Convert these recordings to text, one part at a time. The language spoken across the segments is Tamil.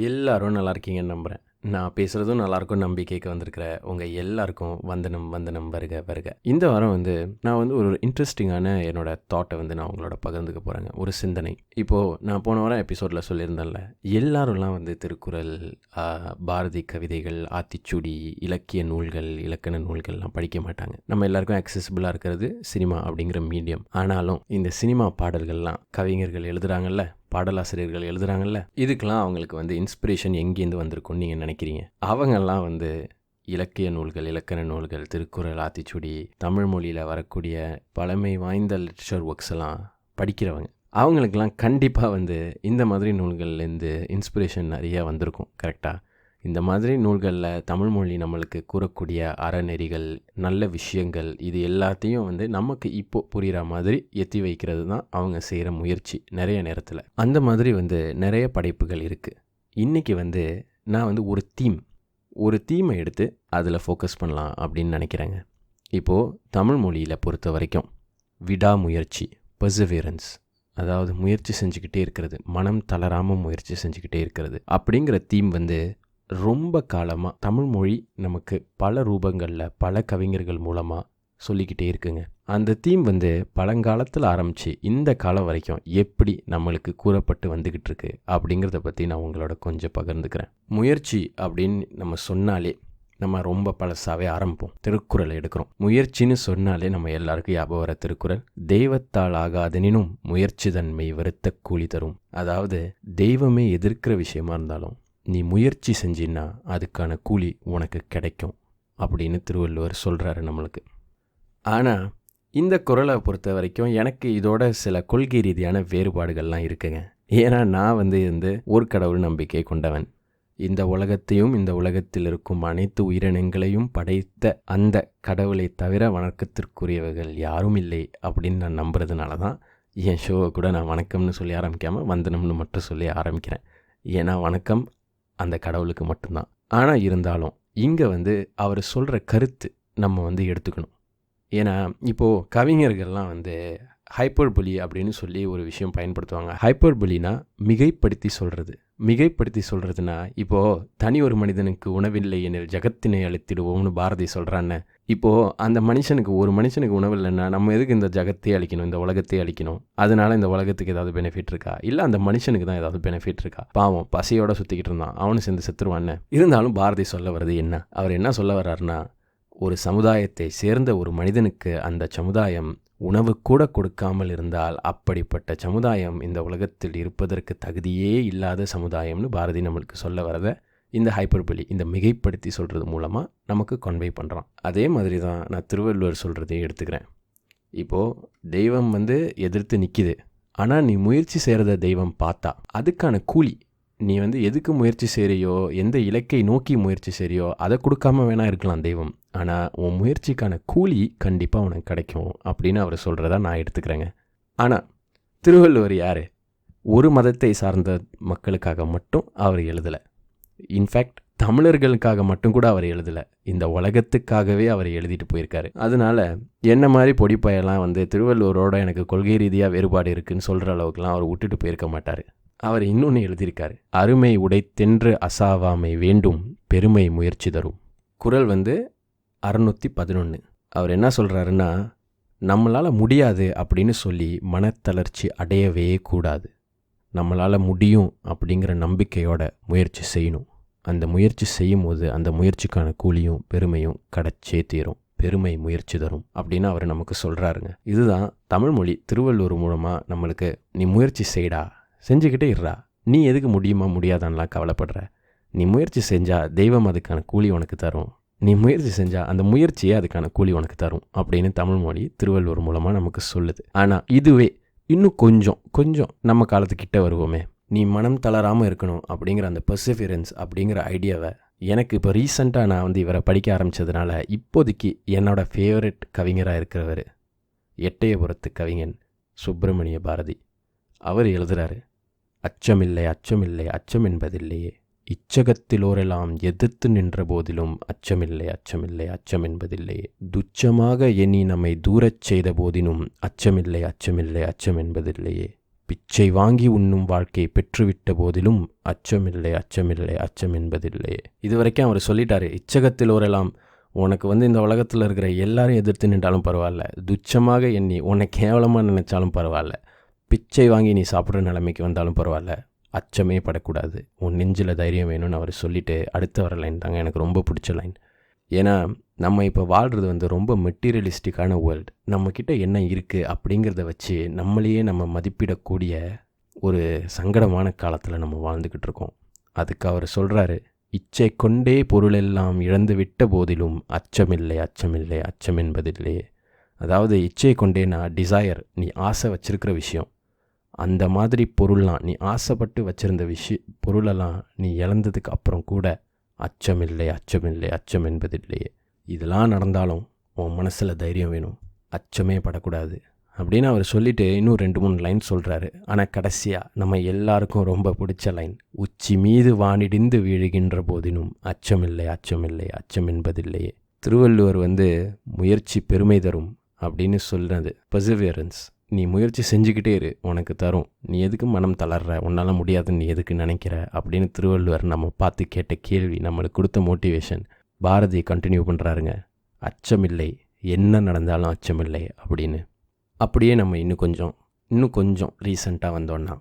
எல்லாரும் நல்லா இருக்கீங்கன்னு நம்புகிறேன். நான் பேசுகிறதும் நல்லாயிருக்கும்னு நம்பிக்கைக்கு வந்திருக்கிற உங்கள் எல்லாருக்கும் வந்தனம் வந்தனம் வருக வருக. இந்த வாரம் நான் ஒரு இன்ட்ரெஸ்டிங்கான என்னோட தாட்டை நான் உங்களோட பகிர்ந்துக்க போகிறேங்க. ஒரு சிந்தனை. இப்போது நான் போன வாரம் எபிசோடில் சொல்லியிருந்தேன்ல, எல்லாரும்லாம் திருக்குறள், பாரதி கவிதைகள், ஆத்திச்சூடி, இலக்கிய நூல்கள், இலக்கண நூல்கள்லாம் படிக்க மாட்டாங்க. நம்ம எல்லாருக்கும் அக்சசிபிளாக இருக்கிறது சினிமா அப்படிங்கிற மீடியம். ஆனாலும் இந்த சினிமா பாடல்கள்லாம் கவிஞர்கள் எழுதுகிறாங்கல்ல, பாடலாசிரியர்கள் எழுதுகிறாங்கல்ல, இதுக்கெல்லாம் அவங்களுக்கு இன்ஸ்பிரேஷன் எங்கேருந்து வந்திருக்கும்னு நீங்கள் நினைக்கிறீங்க? அவங்கெல்லாம் இலக்கிய நூல்கள், இலக்கண நூல்கள், திருக்குறள், ஆத்திச்சூடி, தமிழ் மொழியில் வரக்கூடிய பழமை வாய்ந்த லிட்ரேச்சர் ஒர்க்ஸ் எல்லாம் படிக்கிறவங்க. அவங்களுக்கெல்லாம் கண்டிப்பாக இந்த மாதிரி நூல்கள்லேருந்து இன்ஸ்பிரேஷன் நிறையா வந்திருக்கும். கரெக்டாக இந்த மாதிரி நூல்களில் தமிழ் மொழி நம்மளுக்கு கூறக்கூடிய அறநெறிகள், நல்ல விஷயங்கள், இது எல்லாத்தையும் நமக்கு இப்போது புரிகிற மாதிரி எத்தி வைக்கிறது தான் அவங்க செய்கிற முயற்சி நிறைய நேரத்தில். அந்த மாதிரி நிறைய படைப்புகள் இருக்குது. இன்றைக்கி நான் ஒரு தீமை எடுத்து அதில் ஃபோக்கஸ் பண்ணலாம் அப்படின்னு நினைக்கிறேங்க. இப்போது தமிழ் மொழியில் பொறுத்த வரைக்கும் விடாமுயற்சி, பெர்சிவியரன்ஸ், அதாவது முயற்சி செஞ்சுக்கிட்டே இருக்கிறது, மனம் தளராமல் முயற்சி செஞ்சுக்கிட்டே இருக்கிறது அப்படிங்கிற தீம் ரொம்ப காலமாக தமிழ் மொழி நமக்கு பல ரூபங்களில் பல கவிஞர்கள் மூலமாக சொல்லிக்கிட்டே இருக்குங்க. அந்த தீம் பழங்காலத்தில் ஆரம்பித்து இந்த காலம் வரைக்கும் எப்படி நம்மளுக்கு கூறப்பட்டு வந்துக்கிட்டு இருக்கு அப்படிங்கிறத பற்றி நான் உங்களோட கொஞ்சம் பகிர்ந்துக்கிறேன். முயற்சி அப்படின்னு நம்ம சொன்னாலே நம்ம ரொம்ப பழசாவே ஆரம்பிப்போம். திருக்குறள் எடுக்கிறோம். முயற்சின்னு சொன்னாலே நம்ம எல்லாருக்கும் ஞாபகம் வர திருக்குறள், தெய்வத்தால் ஆகாதெனினும் முயற்சி தன்மை வருத்த கூலி தரும். அதாவது தெய்வமே எதிர்க்கிற விஷயமா இருந்தாலும் நீ முயற்சி செஞ்சின்னா அதுக்கான கூலி உனக்கு கிடைக்கும் அப்படின்னு திருவள்ளுவர் சொல்கிறாரு நம்மளுக்கு. ஆனால் இந்த குறளை பொறுத்த வரைக்கும் எனக்கு இதோட சில கொள்கை ரீதியான வேறுபாடுகள்லாம் இருக்குங்க. ஏன்னா நான் ஒரு கடவுள் நம்பிக்கை கொண்டவன். இந்த உலகத்தையும் இந்த உலகத்தில் இருக்கும் அனைத்து உயிரினங்களையும் படைத்த அந்த கடவுளை தவிர வணக்கத்திற்குரியவர்கள் யாரும் இல்லை அப்படின்னு நான் நம்புறதுனால தான் என் ஷோவை கூட நான் வணக்கம்னு சொல்லி ஆரம்பிக்காமல் வந்தனம்னு மட்டும் சொல்லி ஆரம்பிக்கிறேன். ஏன்னா வணக்கம் அந்த கடவுளுக்கு மட்டும்தான். ஆனால் இருந்தாலும் இங்கே அவர் சொல்கிற கருத்து நம்ம எடுத்துக்கணும். ஏன்னா இப்போது கவிஞர்கள்லாம் ஹைப்பர்பொலி அப்படின்னு சொல்லி ஒரு விஷயம் பயன்படுத்துவாங்க. ஹைப்பர்பொலினா மிகைப்படுத்தி சொல்கிறது. மிகைப்படுத்தி சொல்கிறதுனா இப்போது தனி ஒரு மனிதனுக்கு உணவில்லை எனில் ஜகத்தினை அழித்திடுவோம்னு பாரதி சொல்கிறான்னு. இப்போது அந்த ஒரு மனுஷனுக்கு உணவு இல்லைன்னா நம்ம எதுக்கு இந்த ஜகத்தையே அழிக்கணும், இந்த உலகத்தையே அழிக்கணும்? அதனால இந்த உலகத்துக்கு ஏதாவது பெனிஃபிட் இருக்கா? இல்லை அந்த மனுஷனுக்கு தான் ஏதாவது பெனிஃபிட் இருக்கா? பாவம் பசியோடு சுற்றிக்கிட்டு இருந்தான், அவனு சேர்ந்து செத்துருவான்னு. இருந்தாலும் பாரதி சொல்ல வர்றது என்ன? அவர் என்ன சொல்ல வர்றாருன்னா, ஒரு சமுதாயத்தை சேர்ந்த ஒரு மனிதனுக்கு அந்த சமுதாயம் உணவு கூட கொடுக்காமல் இருந்தால் அப்படிப்பட்ட சமுதாயம் இந்த உலகத்தில் இருப்பதற்கு தகுதியே இல்லாத சமுதாயம்னு பாரதி நம்மளுக்கு சொல்ல வரத இந்த ஹைப்பர்பொலி, இந்த மிகைப்படுத்தி சொல்கிறது மூலமாக நமக்கு கன்வே பண்ணுறான். அதே மாதிரி தான் நான் திருவள்ளுவர் சொல்கிறதையும் எடுத்துக்கிறேன். இப்போது தெய்வம் எதிர்த்து நிற்கிது, ஆனால் நீ முயற்சி செய்கிறத தெய்வம் பார்த்தா அதுக்கான கூலி நீ எதுக்கு முயற்சி செய்கிறியோ, எந்த இலக்கை நோக்கி முயற்சி செய்கிறியோ அதை கொடுக்காம வேணா இருக்கலாம் தெய்வம், ஆனால் உன் முயற்சிக்கான கூலி கண்டிப்பாக உனக்கு கிடைக்கும் அப்படின்னு அவர் சொல்கிறதா நான் எடுத்துக்கிறேங்க. ஆனால் திருவள்ளுவர் யார்? ஒரு மதத்தை சார்ந்த மக்களுக்காக மட்டும் அவர் எழுதலை. இன்ஃபேக்ட் தமிழர்களுக்காக மட்டும் கூட அவர் எழுதலை, இந்த உலகத்துக்காகவே அவர் எழுதிட்டு போயிருக்காரு. அதனால என்ன மாதிரி பொடிப்பையெல்லாம் திருவள்ளுவரோட எனக்கு கொள்கை ரீதியாக வேறுபாடு இருக்குதுன்னு சொல்கிற அளவுக்குலாம் அவர் விட்டுட்டு போயிருக்க மாட்டார். அவர் இன்னொன்று எழுதியிருக்காரு, அருமை உடைத்தென்று அசாவாமை வேண்டும், பெருமை முயற்சி தரும். குறள் 611. அவர் என்ன சொல்கிறாருன்னா, நம்மளால் முடியாது அப்படின்னு சொல்லி மனத்தளர்ச்சி அடையவே கூடாது. நம்மளால் முடியும் அப்படிங்கிற நம்பிக்கையோட முயற்சி செய்யணும். அந்த முயற்சி செய்யும் போது அந்த முயற்சிக்கான கூலியும் பெருமையும் கிடைச்சே தீரும். பெருமை முயற்சி தரும் அப்படின்னு அவர் நமக்கு சொல்கிறாருங்க. இதுதான் தமிழ்மொழி திருவள்ளுவர் மூலமாக நம்மளுக்கு, நீ முயற்சி செய்டா, செஞ்சுக்கிட்டே இருறா, நீ எதுக்கு முடியுமா முடியாதான்லாம் கவலைப்படுற, நீ முயற்சி செஞ்சால் தெய்வம் அதுக்கான கூலி உனக்கு தரும், நீ முயற்சி செஞ்சால் அந்த முயற்சியே அதுக்கான கூலி உனக்கு தரும் அப்படின்னு தமிழ்மொழி திருவள்ளுவர் மூலமாக நமக்கு சொல்லுது. ஆனால் இதுவே இன்னும் கொஞ்சம் நம்ம காலத்துக்கிட்ட வருவோமே, நீ மனம் தளராமல் இருக்கணும் அப்படிங்கிற அந்த பெர்சிவியரன்ஸ் அப்படிங்கிற ஐடியாவை எனக்கு இப்போ ரீசெண்டாக நான் இவரை படிக்க ஆரம்பித்ததுனால இப்போதைக்கு என்னோடய ஃபேவரட் கவிஞராக இருக்கிறவர் எட்டயபுரத்து கவிஞன் சுப்பிரமணிய பாரதி. அவர் எழுதுகிறாரு, அச்சமில்லை அச்சமில்லை அச்சம் என்பதில்லையே, இச்சகத்திலோரெல்லாம் எதிர்த்து நின்ற போதிலும் அச்சமில்லை அச்சமில்லை அச்சம் என்பதில்லையே, துச்சமாக எண்ணி நம்மை தூரச் செய்த போதினும் அச்சமில்லை அச்சமில்லை அச்சம் என்பதில்லையே, பிச்சை வாங்கி உண்ணும் வாழ்க்கையை பெற்றுவிட்ட போதிலும் அச்சமில்லை அச்சமில்லை அச்சம் என்பதில்லை. இது வரைக்கும் அவர் சொல்லிட்டாரு, இச்சகத்தில் ஓரெல்லாம் உனக்கு இந்த உலகத்தில் இருக்கிற எல்லாரும் எதிர்த்து நின்றாலும் பரவாயில்ல, துச்சமாக எண்ணி உன்னை கேவலமாக நினைச்சாலும் பரவாயில்ல, பிச்சை வாங்கி நீ சாப்பிட்ற நிலைமைக்கு வந்தாலும் பரவாயில்ல, அச்சமே படக்கூடாது, உன் நெஞ்சில் தைரியம் வேணும்னு அவர் சொல்லிவிட்டு அடுத்த வர லைன் தாங்க எனக்கு ரொம்ப பிடிச்ச லைன். ஏன்னா நம்ம இப்போ வாழ்கிறது ரொம்ப மெட்டீரியலிஸ்டிக்கான வேர்ல்டு. நம்மக்கிட்ட என்ன இருக்குது அப்படிங்கிறத வச்சு நம்மளையே நம்ம மதிப்பிடக்கூடிய ஒரு சங்கடமான காலத்தில் நம்ம வாழ்ந்துக்கிட்டு இருக்கோம். அதுக்கு அவர் சொல்கிறாரு, இச்சை கொண்டே பொருளெல்லாம் இழந்து விட்ட போதிலும் அச்சமில்லை அச்சமில்லை அச்சம் என்பதில்லை. அதாவது இச்சை கொண்டேனா டிசையர், நீ ஆசை வச்சிருக்கிற விஷயம், அந்த மாதிரி பொருள்லாம் நீ ஆசைப்பட்டு வச்சுருந்த பொருளெல்லாம் நீ இழந்ததுக்கு அப்புறம் கூட அச்சமில்லை அச்சமில்லை அச்சம் என்பதில்லையே. இதெல்லாம் நடந்தாலும் உன் மனசில் தைரியம் வேணும், அச்சமே படக்கூடாது அப்படின்னு அவர் சொல்லிவிட்டு இன்னும் 2-3 லைன் சொல்கிறாரு. ஆனால் கடைசியாக நம்ம எல்லாருக்கும் ரொம்ப பிடிச்ச லைன், உச்சி மீது வானிடிந்து வீழுகின்ற போதினும் அச்சமில்லை அச்சமில்லை அச்சம் என்பதில்லையே. திருவள்ளுவர் முயற்சி பெருமை தரும் அப்படின்னு சொல்கிறது பர்சிவியரன்ஸ். நீ முயற்சி செஞ்சுக்கிட்டே இரு, உனக்கு தரும், நீ எதுக்கு மனம் தளர்ற, உன்னால் முடியாதுன்னு நீ எதுக்கு நினைக்கிற அப்படின்னு திருவள்ளுவர் நம்ம பார்த்து கேட்ட கேள்வி, நம்மளுக்கு கொடுத்த மோட்டிவேஷன். பாரதி கண்டினியூ பண்ணுறாருங்க, அச்சமில்லை, என்ன நடந்தாலும் அச்சமில்லை அப்படின்னு. அப்படியே நம்ம இன்னும் கொஞ்சம் ரீசெண்டாக வந்தோன்னா,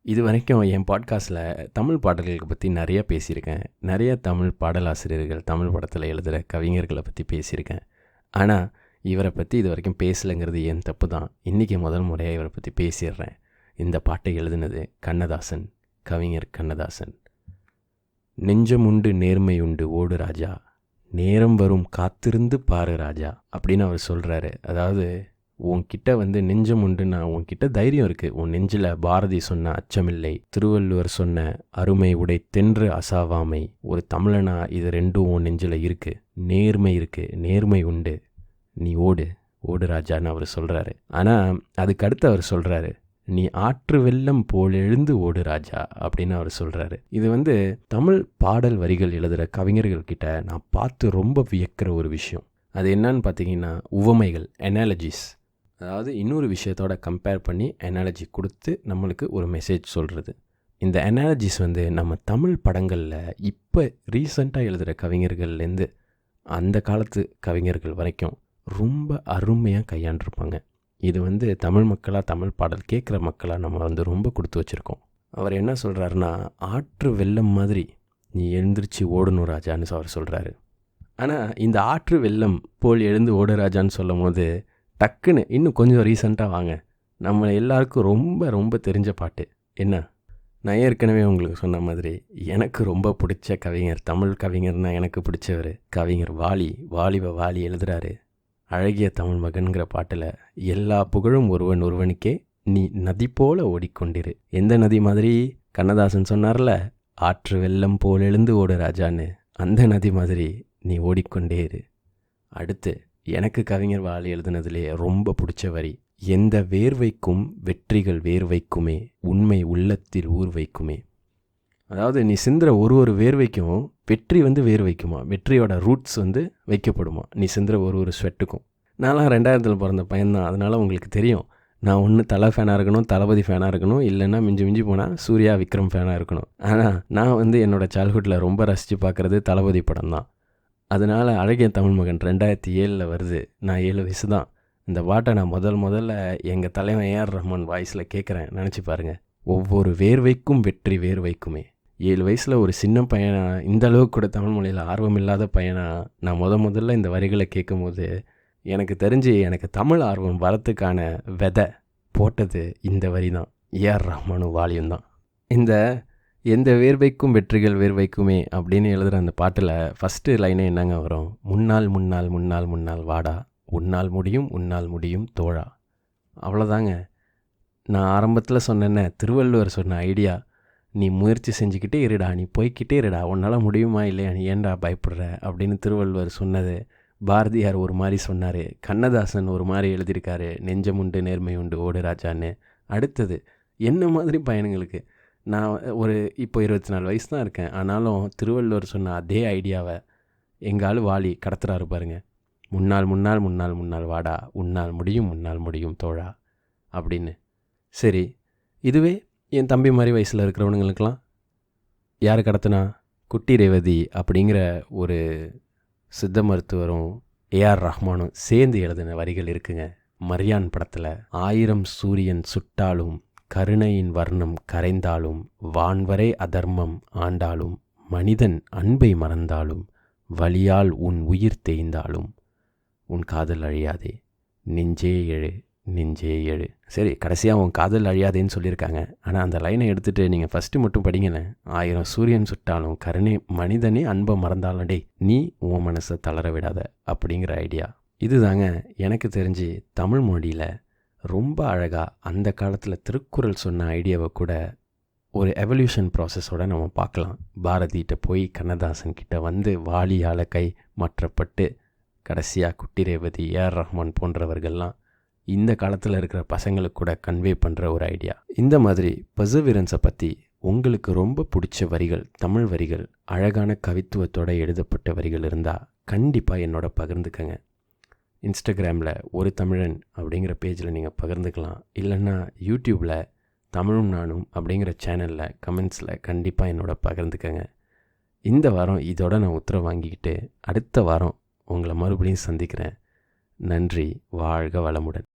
இது வரைக்கும் என் பாட்காஸ்ட்டில் தமிழ் பாடல்களை பற்றி நிறைய பேசியிருக்கேன். நிறைய தமிழ் பாடலாசிரியர்கள், தமிழ் படத்தில் எழுதுகிற கவிஞர்களை பற்றி பேசியிருக்கேன். ஆனால் இவரை பற்றி இது வரைக்கும் பேசலைங்கிறது என் தப்பு தான். இன்றைக்கி முதல் முறையாக இவரை பற்றி பேசிடுறேன். இந்த பாட்டை எழுதினது கண்ணதாசன், கவிஞர் கண்ணதாசன். நெஞ்சமுண்டு நேர்மை உண்டு ஓடு ராஜா, நேரம் வரும் காத்திருந்து பாரு ராஜா அப்படின்னு அவர் சொல்கிறாரு. அதாவது உன்கிட்ட நெஞ்சம் உண்டுன்னா உன்கிட்ட தைரியம் இருக்குது, உன் நெஞ்சில் பாரதி சொன்ன அச்சமில்லை, திருவள்ளுவர் சொன்ன அருமை உடை தென்று அசாவாமை, ஒரு தமிழனா இது ரெண்டும் உன் நெஞ்சில் இருக்குது, நேர்மை இருக்குது, நேர்மை உண்டு, நீ ஓடு ஓடு ராஜான்னு அவர் சொல்கிறாரு. ஆனால் அதுக்கு அடுத்து அவர் சொல்கிறாரு, நீ ஆற்று வெள்ளம் போல் எழுந்து ஓடு ராஜா அப்படின்னு அவர் சொல்கிறாரு. இது தமிழ் பாடல் வரிகள் எழுதுகிற கவிஞர்கள்கிட்ட நான் பார்த்து ரொம்ப வியக்கிற ஒரு விஷயம். அது என்னன்னு பார்த்தீங்கன்னா உவமைகள், அனாலஜிஸ். அதாவது இன்னொரு விஷயத்தோட கம்பேர் பண்ணி அனாலஜி கொடுத்து நம்மளுக்கு ஒரு மெசேஜ் சொல்கிறது. இந்த அனாலஜிஸ் நம்ம தமிழ் படங்களில் இப்போ ரீசண்டாக எழுதுகிற கவிஞர்கள்லேருந்து அந்த காலத்து கவிஞர்கள் வரைக்கும் ரொம்ப அருமையாக கையாண்டிருப்பாங்க. இது தமிழ் மக்களாக, தமிழ் பாடல் கேட்குற மக்களாக நம்ம ரொம்ப கொடுத்து வச்சுருக்கோம். அவர் என்ன சொல்கிறாருன்னா, ஆற்று வெள்ளம் மாதிரி நீ எழுந்திரிச்சு ஓடணும் ராஜான்னு அவர் சொல்கிறாரு. ஆனால் இந்த ஆற்று வெள்ளம் போல் எழுந்து ஓடு ராஜான்னு சொல்லும் போது டக்குன்னு இன்னும் கொஞ்சம் ரீசண்டாக வாங்க, நம்ம எல்லாருக்கும் ரொம்ப ரொம்ப தெரிஞ்ச பாட்டு என்ன, நான் ஏற்கனவே உங்களுக்கு சொன்ன மாதிரி எனக்கு ரொம்ப பிடிச்ச கவிஞர், தமிழ் கவிஞர்னால் எனக்கு பிடிச்சவர் கவிஞர் வாலி எழுதுகிறாரு. அழகிய தமிழ் மகன்கிற பாட்டில் எல்லா புகழும் ஒருவனுக்கே, நீ நதி போல ஓடிக்கொண்டிரு. எந்த நதி மாதிரி? கண்ணதாசன் சொன்னார்ல, ஆற்று வெள்ளம் போல் எழுந்து ஓடு ராஜான்னு, அந்த நதி மாதிரி நீ ஓடிக்கொண்டே இரு. அடுத்து எனக்கு கவிஞர் வாலி எழுதுனதுலே ரொம்ப பிடிச்ச வரி, எந்த வேர்வைக்கும் வெற்றிகள் வேர்வைக்குமே, உண்மை உள்ளத்தில் ஊர் வைக்குமே. அதாவது நீ சிந்துற ஒரு வேர்வைக்கும் வெற்றி வேர் வைக்குமா, வெற்றியோட ரூட்ஸ் வைக்கப்படுமா நீ சிந்துற ஒரு ஸ்வெட்டுக்கும். நான்லாம் 2000 பிறந்த பையன்தான், அதனால் உங்களுக்கு தெரியும். நான் ஒன்று தலை ஃபேனாக இருக்கணும், தளபதி ஃபேனாக இருக்கணும், இல்லைன்னா மிஞ்சி போனால் சூர்யா விக்ரம் ஃபேனாக இருக்கணும். ஆனால் நான் என்னோடய சைல்ட்ஹுட்டில் ரொம்ப ரசித்து பார்க்குறது தளபதி படம் தான். அதனால் அழகிய தமிழ் மகன் 2007 வருது, நான் 7 வயசு தான். இந்த பாட்டை நான் முதல்ல எங்கள் தலைவன் ஏஆர் ரஹ்மான் வாய்ஸில் கேட்குறேன். நினச்சி பாருங்கள், ஒவ்வொரு வேர்வைக்கும் வெற்றி வேர் வைக்குமே. 7 வயசில் ஒரு சின்ன பையனா, இந்த அளவுக்கு கூட தமிழ் மொழியில் ஆர்வம் இல்லாத பையனா நான் முதல்ல இந்த வரிகளை கேட்கும் போது எனக்கு தெரிஞ்சு எனக்கு தமிழ் ஆர்வம் வரத்துக்கான விதை போட்டது இந்த வரி தான், ஏஆர் ரஹ்மானும் வாலியும் தான். இந்த எந்த வேர்வைக்கும் வெற்றிகள் வேர்வைக்குமே அப்படின்னு எழுதுகிற அந்த பாட்டில் ஃபஸ்ட்டு லைனே என்னங்க வரும், முன்னால் முன்னால் முன்னால் முன்னால் வாடா, உன்னால் முடியும் தோழா. அவ்வளோதாங்க. நான் ஆரம்பத்தில் சொன்னேன்ன, திருவள்ளுவர் சொன்ன ஐடியா, நீ முயற்சி செஞ்சுக்கிட்டே இருடா, நீ போய்கிட்டே இருடா, உன்னால் முடியுமா இல்லையா, நீ ஏன்டா பயப்படுற அப்படின்னு திருவள்ளுவர் சொன்னது. பாரதியார் ஒரு மாதிரி சொன்னார், கண்ணதாசன் ஒரு மாதிரி எழுதியிருக்காரு, நெஞ்சமுண்டு நேர்மை உண்டு ஓடு ராஜான்னு. அடுத்தது என்ன மாதிரி பையனுங்களுக்கு, நான் இப்போ 24 வயசு தான் இருக்கேன், ஆனாலும் திருவள்ளுவர் சொன்ன அதே ஐடியாவை எங்கள் ஆள் வாலி கடத்துறாரு பாருங்க. முன்னால் முன்னால் முன்னால் முன்னால் வாடா, உன்னால் முடியும் தோழா அப்படின்னு. சரி, இதுவே என் தம்பி மாதிரி வயசில் இருக்கிறவனுங்களுக்கெல்லாம் யார் கடத்தினா? குட்டி ரேவதி அப்படிங்கிற ஒரு சித்த மருத்துவரும் ஏஆர் ரஹ்மானும் சேர்ந்து எழுதின வரிகள் இருக்குங்க. மரியான் படத்தில் 1000 சூரியன் சுட்டாலும் கருணையின் வர்ணம் கரைந்தாலும் வான்வரை அதர்மம் ஆண்டாலும் மனிதன் அன்பை மறந்தாலும் வலியால் உன் உயிர் தேய்ந்தாலும் உன் காதல் அழியாதே நெஞ்சே எழு நெஞ்சே எழு. சரி, கடைசியாக உன் காதல் அழியாதேன்னு சொல்லியிருக்காங்க. ஆனால் அந்த லைனை எடுத்துகிட்டு நீங்கள் ஃபஸ்ட்டு மட்டும் படிங்களேன். 1000 சூரியன் சுட்டாலும் கருணை மனிதனே அன்பை மறந்தாலும் டே நீ உன் மனசை தளர விடாத அப்படிங்கிற ஐடியா. இதுதாங்க எனக்கு தெரிஞ்சு தமிழ் மொழியில் ரொம்ப அழகாக அந்த காலத்தில் திருக்குறள் சொன்ன ஐடியாவை கூட ஒரு எவல்யூஷன் ப்ராசஸோடு நம்ம பார்க்கலாம். பாரதிகிட்ட போய் கண்ணதாசன் கிட்ட வந்து வாலியால் கை மாற்றப்பட்டு கடைசியாக குட்டி ரேவதி, ஏஆர் ரஹ்மான் போன்றவர்கள்லாம் இந்த காலத்தில் இருக்கிற பசங்களுக்கு கூட கன்வே பண்ணுற ஒரு ஐடியா. இந்த மாதிரி பர்சீவரன்ஸை பற்றி உங்களுக்கு ரொம்ப பிடிச்ச வரிகள், தமிழ் வரிகள், அழகான கவித்துவத்தோடு எழுதப்பட்ட வரிகள் இருந்தால் கண்டிப்பாக என்னோட பகிர்ந்துக்கங்க. இன்ஸ்டாகிராமில் ஒரு தமிழன் அப்படிங்கிற பேஜில் நீங்கள் பகிர்ந்துக்கலாம். இல்லைன்னா யூடியூப்பில் தமிழும் நானும் அப்படிங்கிற சேனலில் கமெண்ட்ஸில் கண்டிப்பாக என்னோட பகிர்ந்துக்கங்க. இந்த வாரம் இதோட நான் உத்தரவு வாங்கிக்கிட்டு அடுத்த வாரம் உங்களை மறுபடியும் சந்திக்கிறேன். நன்றி. வாழ்க வளமுடன்.